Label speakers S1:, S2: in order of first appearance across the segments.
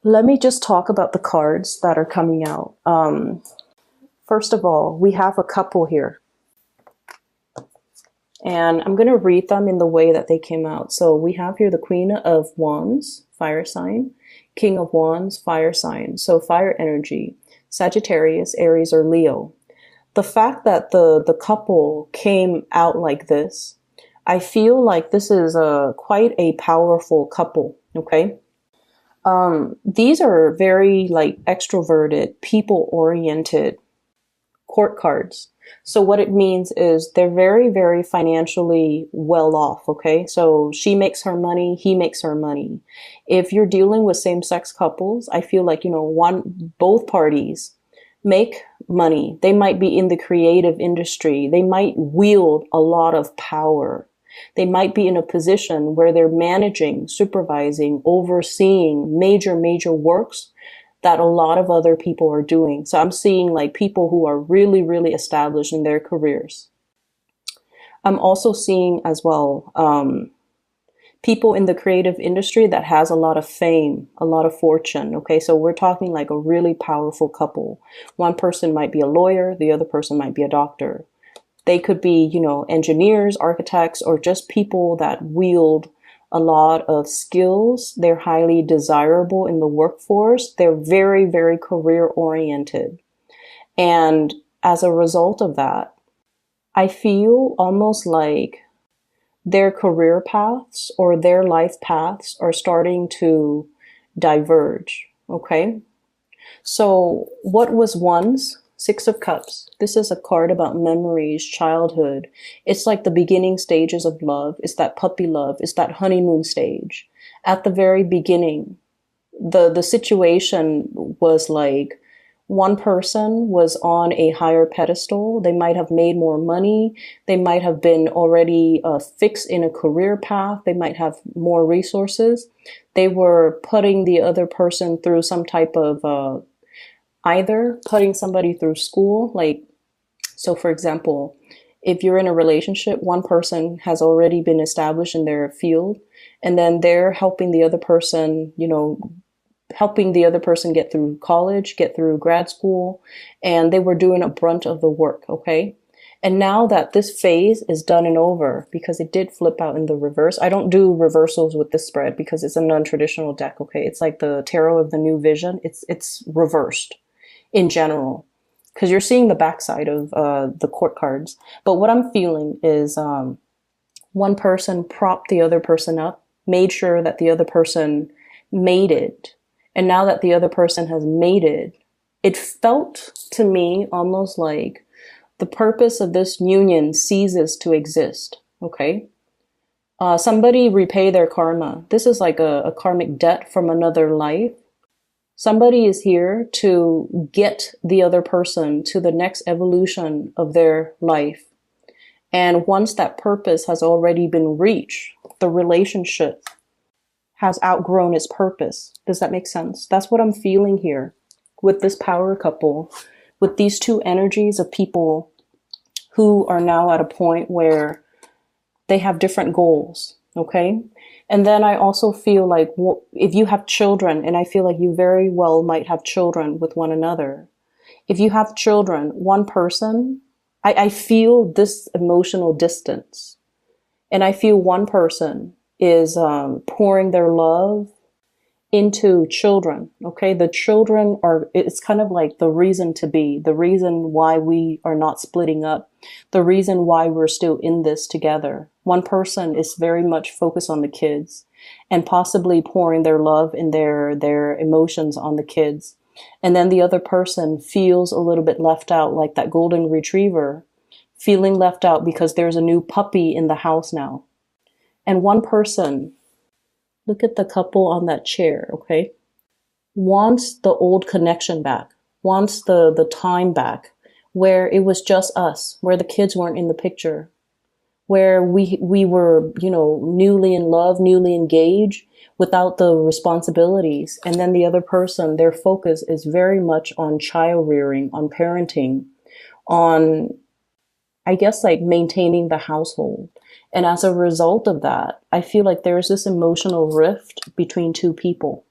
S1: Let me just talk about the cards that are coming out. First of all, we have a couple here. And I'm going to read them in the way that they came out. So we have here the Queen of Wands, fire sign, King of Wands, fire sign. So fire energy, Sagittarius, Aries, or Leo. The fact that the couple came out like this, I feel like this is quite a powerful couple, okay? These are very like extroverted, people-oriented court cards. So what it means is they're very, very financially well off, okay? So she makes her money, he makes her money. If you're dealing with same-sex couples, I feel like, both parties make money. They might be in the creative industry. They might wield a lot of power. They might be in a position where they're managing, supervising, overseeing major, major works that a lot of other people are doing. So I'm seeing like people who are really, really established in their careers. I'm also seeing as well people in the creative industry that has a lot of fame, a lot of fortune. Okay, so we're talking like a really powerful couple. One person might be a lawyer, the other person might be a doctor. They could be, engineers, architects, or just people that wield a lot of skills. They're highly desirable in the workforce. They're very, very career oriented. And as a result of that, I feel almost like their career paths or their life paths are starting to diverge. Okay. So what was once Six of Cups? This is a card about memories, childhood. It's like the beginning stages of love. It's that puppy love. It's that honeymoon stage. At the very beginning, the situation was like one person was on a higher pedestal. They might have made more money. They might have been already fixed in a career path. They might have more resources. They were putting the other person through some type of either putting somebody through school, so for example, if you're in a relationship, one person has already been established in their field, and then they're helping the other person, helping the other person get through college, get through grad school, and they were doing a brunt of the work, okay? And now that this phase is done and over, because it did flip out in the reverse. I don't do reversals with this spread because it's a non-traditional deck, okay? It's like the Tarot of the New Vision. It's reversed in general, because you're seeing the backside of the court cards. But what I'm feeling is one person propped the other person up, made sure that the other person made it. And now that the other person has made it, it felt to me almost like the purpose of this union ceases to exist, okay? Somebody repay their karma. This is like a karmic debt from another life. Somebody is here to get the other person to the next evolution of their life. And once that purpose has already been reached, the relationship has outgrown its purpose. Does that make sense? That's what I'm feeling here with this power couple, with these two energies of people who are now at a point where they have different goals, okay? And then I also feel like if you have children, and I feel like you very well might have children with one another. If you have children, one person, I feel this emotional distance. And I feel one person is pouring their love into children, okay? The children it's kind of like the reason to be, the reason why we are not splitting up, the reason why we're still in this together. One person is very much focused on the kids and possibly pouring their love and their emotions on the kids. And then the other person feels a little bit left out, like that golden retriever, feeling left out because there's a new puppy in the house now. And one person, look at the couple on that chair, okay? Wants the old connection back, wants the time back where it was just us, where the kids weren't in the picture, where we were, newly in love, newly engaged without the responsibilities. And then the other person, their focus is very much on child rearing, on parenting, on, I guess, like maintaining the household. And as a result of that, I feel like there's this emotional rift between two people.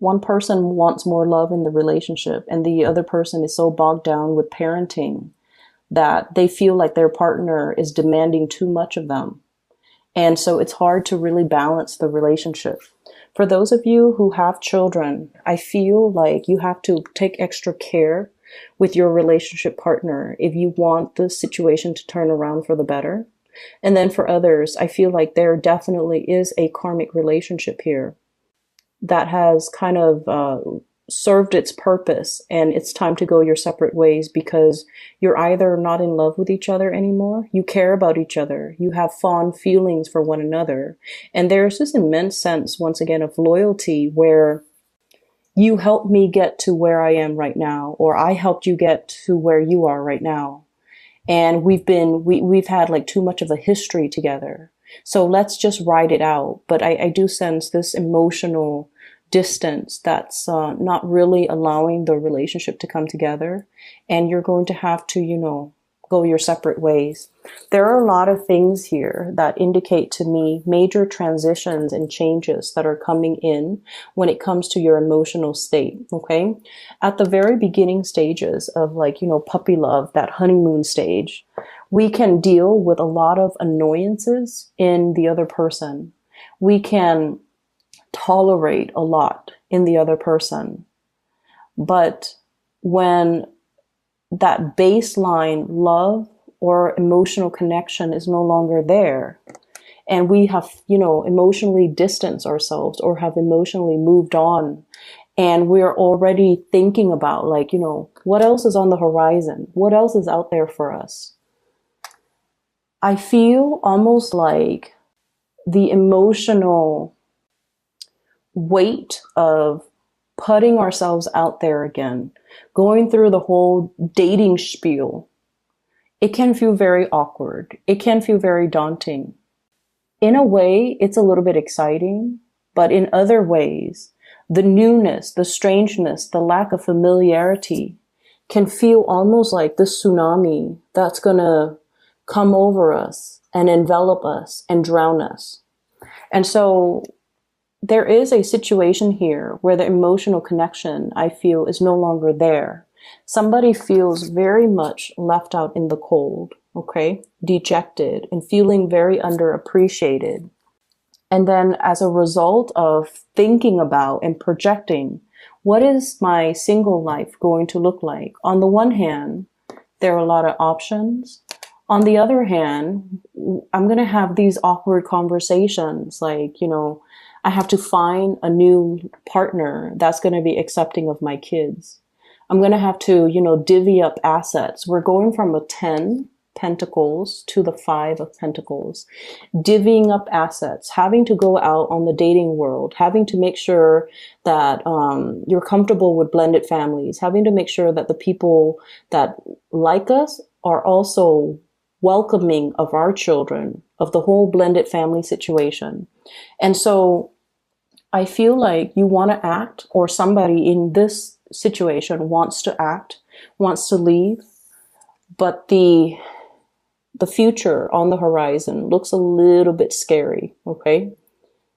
S1: One person wants more love in the relationship, and the other person is so bogged down with parenting that they feel like their partner is demanding too much of them. And so it's hard to really balance the relationship. For those of you who have children, I feel like you have to take extra care with your relationship partner if you want the situation to turn around for the better. And then for others, I feel like there definitely is a karmic relationship here that has kind of served its purpose, and it's time to go your separate ways because you're either not in love with each other anymore, you care about each other, you have fond feelings for one another, and there's this immense sense, once again, of loyalty where you helped me get to where I am right now, or I helped you get to where you are right now. And we've had like too much of a history together. So let's just ride it out. But I do sense this emotional distance that's not really allowing the relationship to come together. And you're going to have to, go your separate ways. There are a lot of things here that indicate to me major transitions and changes that are coming in when it comes to your emotional state. Okay. At the very beginning stages of puppy love, that honeymoon stage, we can deal with a lot of annoyances in the other person. We can tolerate a lot in the other person. But when that baseline love or emotional connection is no longer there, and we have, emotionally distanced ourselves or have emotionally moved on, and we're already thinking about what else is on the horizon? What else is out there for us? I feel almost like the emotional weight of putting ourselves out there again, going through the whole dating spiel, it can feel very awkward. It can feel very daunting. In a way, it's a little bit exciting, but in other ways, the newness, the strangeness, the lack of familiarity can feel almost like this tsunami that's gonna come over us and envelop us and drown us. And so there is a situation here where the emotional connection, I feel, is no longer there. Somebody feels very much left out in the cold, okay? Dejected and feeling very underappreciated. And then as a result of thinking about and projecting, what is my single life going to look like? On the one hand, there are a lot of options. On the other hand, I'm going to have these awkward conversations I have to find a new partner that's going to be accepting of my kids. I'm going to have to, divvy up assets. We're going from a 10 pentacles to the 5 of pentacles, divvying up assets, having to go out on the dating world, having to make sure that you're comfortable with blended families, having to make sure that the people that like us are also welcoming of our children, of the whole blended family situation. And so I feel like you want to act, or somebody in this situation wants to act, wants to leave, but the future on the horizon looks a little bit scary, okay?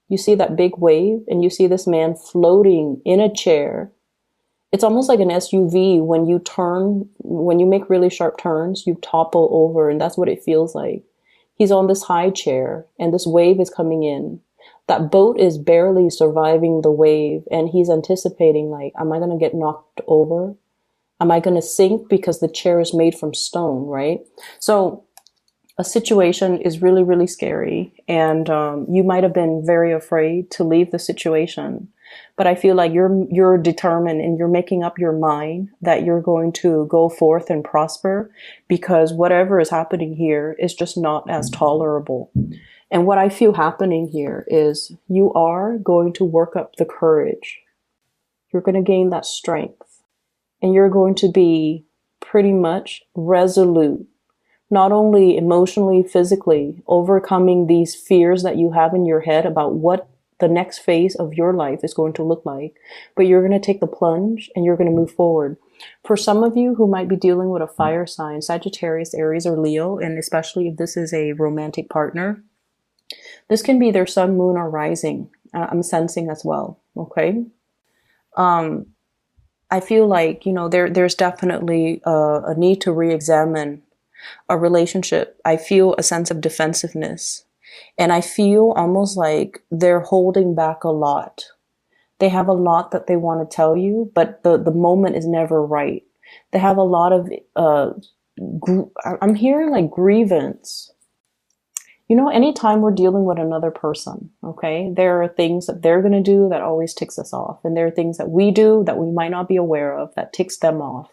S1: You see that big wave and you see this man floating in a chair. It's almost like an SUV when you make really sharp turns, you topple over, and that's what it feels like. He's on this high chair and this wave is coming in. That boat is barely surviving the wave, and he's anticipating am I going to get knocked over? Am I going to sink because the chair is made from stone, right? So a situation is really, really scary, and you might have been very afraid to leave the situation. But I feel like you're determined and you're making up your mind that you're going to go forth and prosper, because whatever is happening here is just not as tolerable. And what I feel happening here is you are going to work up the courage. You're going to gain that strength, and you're going to be pretty much resolute, not only emotionally, physically, overcoming these fears that you have in your head about what the next phase of your life is going to look like, but you're going to take the plunge and you're going to move forward. For some of you who might be dealing with a fire sign, Sagittarius, Aries, or Leo, and especially if this is a romantic partner, this can be their sun, moon, or rising. I'm sensing as well. Okay. I feel like, there's definitely a need to re-examine a relationship. I feel a sense of defensiveness, and I feel almost like they're holding back a lot. They have a lot that they want to tell you, but the moment is never right. They have a lot of, I'm hearing like grievance. Anytime we're dealing with another person, okay, there are things that they're going to do that always ticks us off. And there are things that we do that we might not be aware of that ticks them off.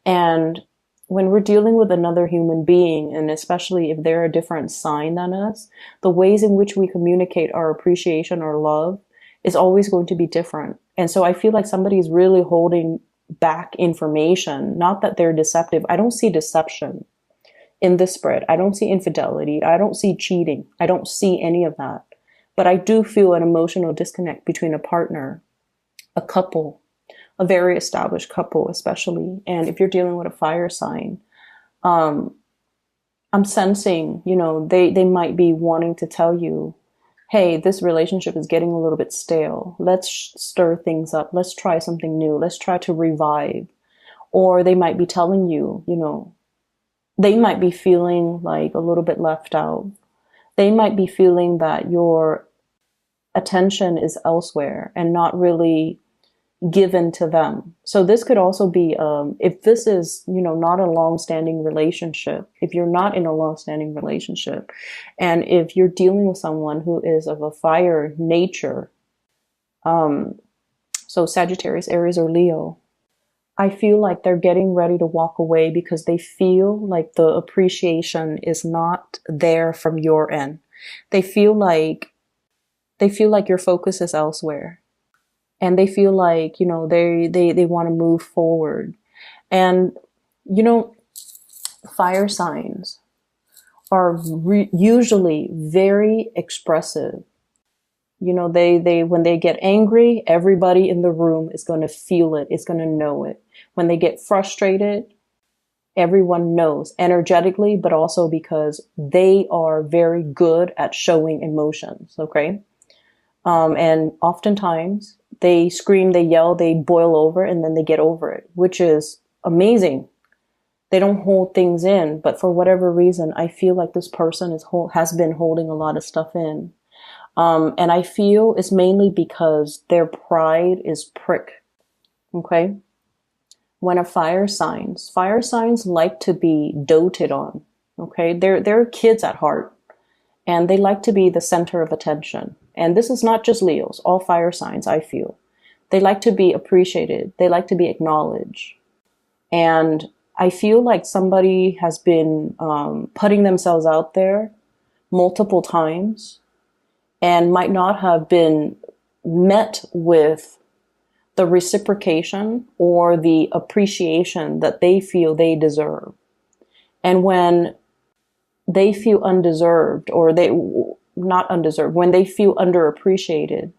S1: And when we're dealing with another human being, and especially if they're a different sign than us, the ways in which we communicate our appreciation or love is always going to be different. And so I feel like somebody's really holding back information, not that they're deceptive. I don't see deception in this spread. I don't see infidelity. I don't see cheating. I don't see any of that. But I do feel an emotional disconnect between a partner, a couple, a very established couple, especially. And if you're dealing with a fire sign, I'm sensing, they might be wanting to tell you, hey, this relationship is getting a little bit stale. Let's stir things up. Let's try something new. Let's try to revive. Or they might be telling you, they might be feeling like a little bit left out. They might be feeling that your attention is elsewhere and not really given to them. So this could also be, if this is, not a long-standing relationship, if you're not in a long-standing relationship, and if you're dealing with someone who is of a fire nature, so Sagittarius, Aries, or Leo, I feel like they're getting ready to walk away because they feel like the appreciation is not there from your end. They feel like your focus is elsewhere. And they feel like, they want to move forward. And, fire signs are usually very expressive. They when they get angry, everybody in the room is going to feel it, is going to know it. When they get frustrated, everyone knows energetically, but also because they are very good at showing emotions. Okay. And oftentimes they scream, they yell, they boil over, and then they get over it, which is amazing. They don't hold things in, but for whatever reason, I feel like this person has been holding a lot of stuff in. And I feel it's mainly because their pride is prick. Okay. When fire signs like to be doted on. Okay. They're kids at heart, and they like to be the center of attention. And this is not just Leos, all fire signs, I feel. They like to be appreciated. They like to be acknowledged. And I feel like somebody has been putting themselves out there multiple times and might not have been met with the reciprocation or the appreciation that they feel they deserve. And when they feel undeserved, or not undeserved, when they feel underappreciated,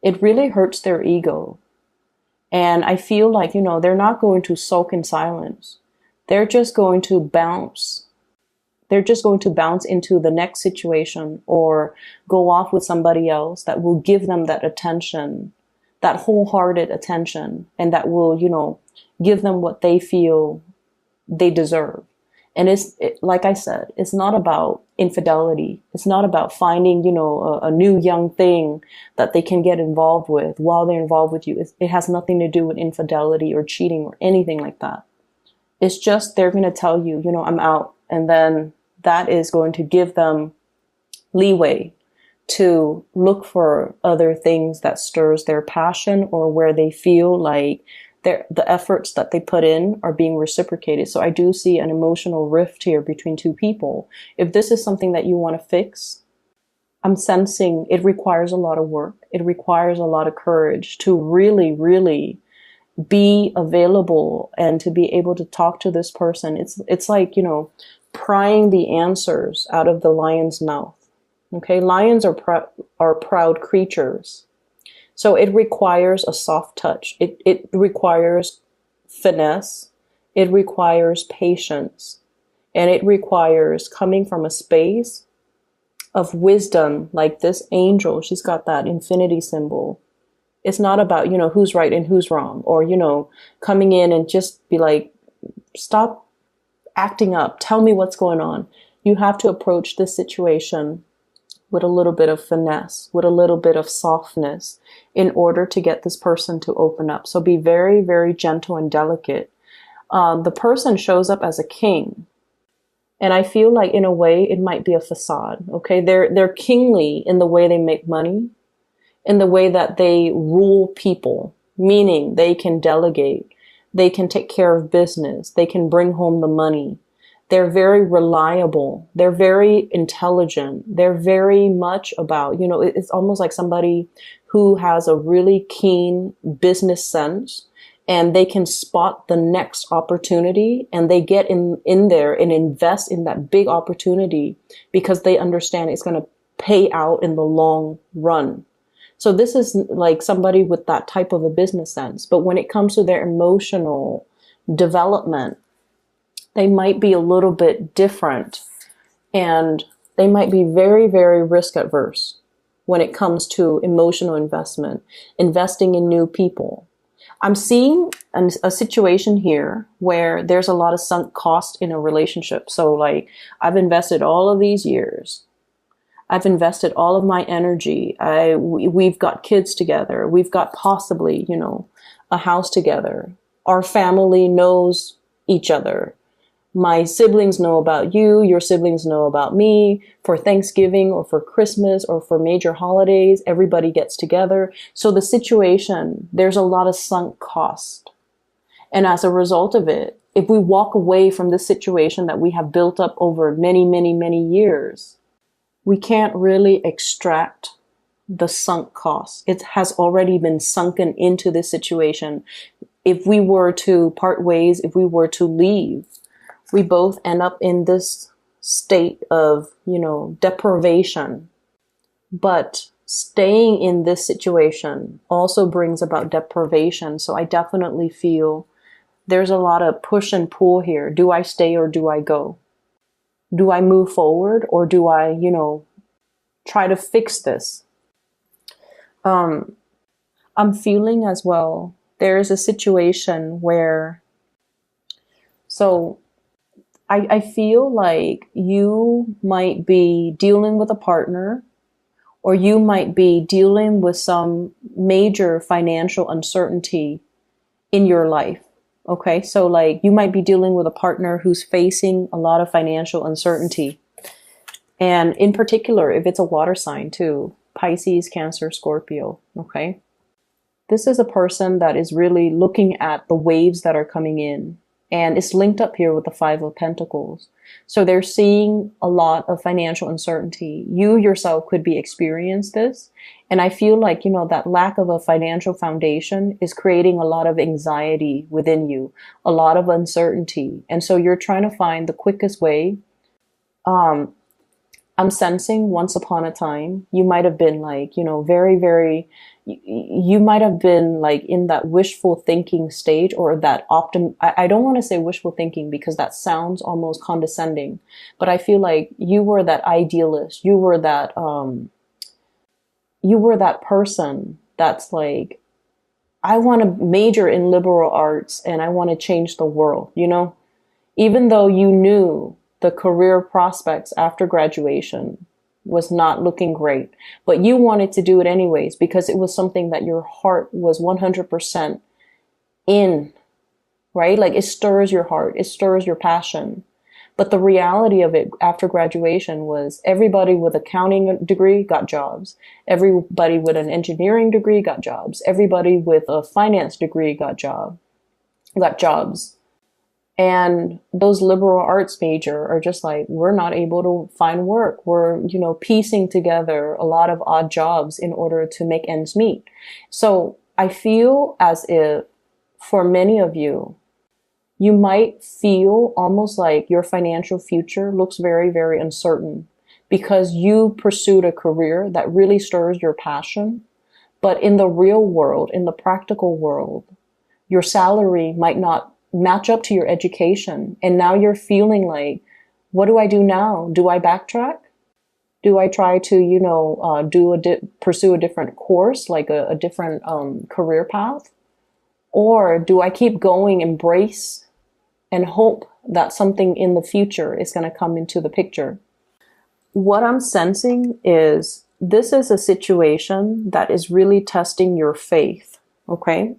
S1: it really hurts their ego. And I feel like, they're not going to sulk in silence. They're just going to bounce. They're just going to bounce into the next situation or go off with somebody else that will give them that attention, that wholehearted attention, and that will, give them what they feel they deserve. And like I said, it's not about infidelity. It's not about finding, a new young thing that they can get involved with while they're involved with you. It has nothing to do with infidelity or cheating or anything like that. It's just they're going to tell you, I'm out. And then that is going to give them leeway to look for other things that stirs their passion, or where they feel like the efforts that they put in are being reciprocated. So I do see an emotional rift here between two people. If this is something that you want to fix, I'm sensing it requires a lot of work. It requires a lot of courage to really, really be available and to be able to talk to this person. It's like, prying the answers out of the lion's mouth. Okay. Lions are proud creatures. So it requires a soft touch. It requires finesse. It requires patience. And it requires coming from a space of wisdom, like this angel. She's got that infinity symbol. It's not about, who's right and who's wrong, or, coming in and just be like, stop acting up. Tell me what's going on. You have to approach this situation with a little bit of finesse, with a little bit of softness in order to get this person to open up. So be very, very gentle and delicate. The person shows up as a king. And I feel like in a way it might be a facade. Okay. They're kingly in the way they make money, in the way that they rule people, meaning they can delegate, they can take care of business, they can bring home the money. They're very reliable. They're very intelligent. They're very much about, it's almost like somebody who has a really keen business sense, and they can spot the next opportunity, and they get in there and invest in that big opportunity because they understand it's going to pay out in the long run. So this is like somebody with that type of a business sense. But when it comes to their emotional development, they might be a little bit different, and they might be very, very risk adverse when it comes to emotional investment, investing in new people. I'm seeing a situation here where there's a lot of sunk cost in a relationship. So like, I've invested all of these years. I've invested all of my energy. We've got kids together. We've got possibly, a house together. Our family knows each other. My siblings know about you. Your siblings know about me. For Thanksgiving or for Christmas or for major holidays, everybody gets together. So the situation, there's a lot of sunk cost. And as a result of it, if we walk away from this situation that we have built up over many, many, many years, we can't really extract the sunk cost. It has already been sunken into this situation. If we were to part ways, if we were to leave, we both end up in this state of, deprivation. But staying in this situation also brings about deprivation. So I definitely feel there's a lot of push and pull here. Do I stay or do I go? Do I move forward or do I, try to fix this? I'm feeling as well, there is a situation where, so I feel like you might be dealing with a partner, or you might be dealing with some major financial uncertainty in your life. Okay. So like, you might be dealing with a partner who's facing a lot of financial uncertainty. And in particular, if it's a water sign too, Pisces, Cancer, Scorpio. Okay. This is a person that is really looking at the waves that are coming in. And it's linked up here with the Five of Pentacles. So they're seeing a lot of financial uncertainty. You yourself could be experiencing this. And I feel like, that lack of a financial foundation is creating a lot of anxiety within you, a lot of uncertainty. And so you're trying to find the quickest way. I'm sensing once upon a time, you might have been like, very, very, you might have been like in that wishful thinking stage, or that I don't want to say wishful thinking because that sounds almost condescending, but I feel like you were that idealist. You were that person that's like, I want to major in liberal arts and I want to change the world, even though you knew the career prospects after graduation was not looking great, but you wanted to do it anyways because it was something that your heart was 100% in, right? Like, it stirs your heart, it stirs your passion. But the reality of it after graduation was everybody with an accounting degree got jobs. Everybody with an engineering degree got jobs. Everybody with a finance degree got jobs. And those liberal arts major are just like, we're not able to find work. We're, piecing together a lot of odd jobs in order to make ends meet. So I feel as if for many of you, you might feel almost like your financial future looks very, very uncertain because you pursued a career that really stirs your passion. But in the real world, in the practical world, your salary might not match up to your education. And now you're feeling like, what do I do now? Do I backtrack? Do I try to, pursue a different course, like a different career path? Or do I keep going, embrace, and hope that something in the future is going to come into the picture? What I'm sensing is this is a situation that is really testing your faith, okay?